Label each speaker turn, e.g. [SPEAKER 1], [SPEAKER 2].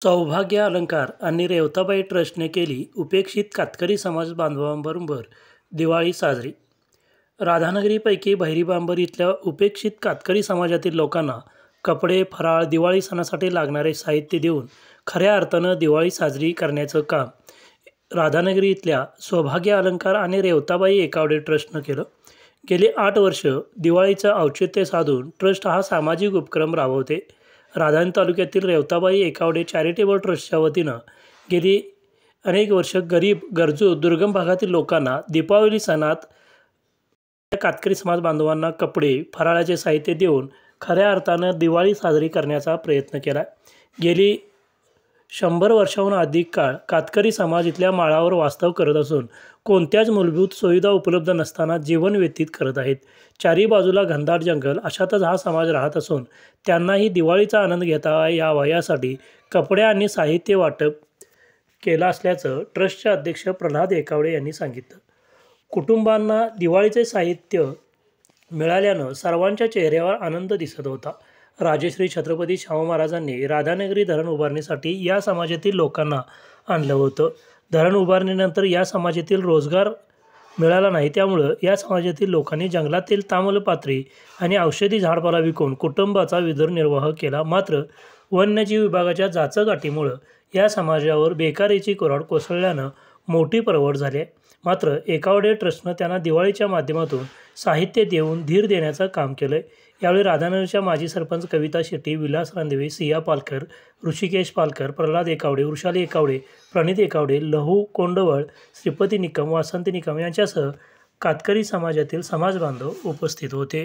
[SPEAKER 1] सौभाग्य अलंकार आणि रेवताबाई ट्रस्टने केली उपेक्षित कातकरी समाज बांधवांबरोबर दिवाळी साजरी. राधानगरीपैकी बहिरीबांबर इथल्या उपेक्षित कातकरी समाजातील लोकांना कपडे, फराळ, दिवाळी सणासाठी लागणारे साहित्य देऊन खऱ्या अर्थानं दिवाळी साजरी करण्याचं काम राधानगरी इथल्या सौभाग्य अलंकार आणि रेवताबाई एकावडे ट्रस्टनं केलं. गेली 8 वर्ष दिवाळीचं औचित्य साधून ट्रस्ट हा सामाजिक उपक्रम राबवते. राधानगरी तालुक्यातील रेवताबाई एकावडे चॅरिटेबल ट्रस्टच्या वतीनं गेली अनेक वर्ष गरीब, गरजू, दुर्गम भागातील लोकांना दीपावली सणात कातकरी समाज बांधवांना कपडे, फराळाचे साहित्य देऊन खऱ्या अर्थानं दिवाळी साजरी करण्याचा प्रयत्न केला. गेली 100 वर्षाहून अधिक काळ कातकरी समाज इथल्या माळावर वास्तव करत असून कोणत्याच मूलभूत सुविधा उपलब्ध नसताना जीवन व्यतीत करत आहेत. चारी बाजूला घनदाट जंगल अशातच हा समाज राहत असून त्यांनाही दिवाळीचा आनंद घेता यावा यासाठी कपडे आणि साहित्य वाटप केलं असल्याचं ट्रस्टचे अध्यक्ष प्रल्हाद एकावडे यांनी सांगितलं. कुटुंबांना दिवाळीचे साहित्य मिळाल्यानं सर्वांच्या चेहऱ्यावर आनंद दिसत होता. राजश्री छत्रपती शाहू महाराजांनी राधानगरी धरण उभारणीसाठी या समाजातील लोकांना आणलं होतं. धरण उभारणीनंतर या समाजातील रोजगार मिळाला नाही, त्यामुळं या समाजातील लोकांनी जंगलातील तामलपात्री आणि औषधी झाडपाला विकून कुटुंबाचा उदरनिर्वाह केला. मात्र वन्यजीव विभागाच्या जाचकाटीमुळं या समाजावर बेकारीची कुऱ्हाड कोसळल्यानं मोठी परवड झाली. मात्र एकावडे ट्रस्टनं त्यांना दिवाळीच्या माध्यमातून साहित्य देऊन धीर देण्याचं काम केलंय. यावेळी राधानगरीच्या माजी सरपंच कविता शेट्टी, विलास रांदेवे, सिया पालकर, ऋषिकेश पालकर, प्रल्हाद एकावडे, वृषाली एकावडे, प्रणित एकावडे, लहू कोंडवळ, श्रीपती निकम, वासंती निकम यांच्यासह कातकरी समाजातील समाजबांधव उपस्थित होते.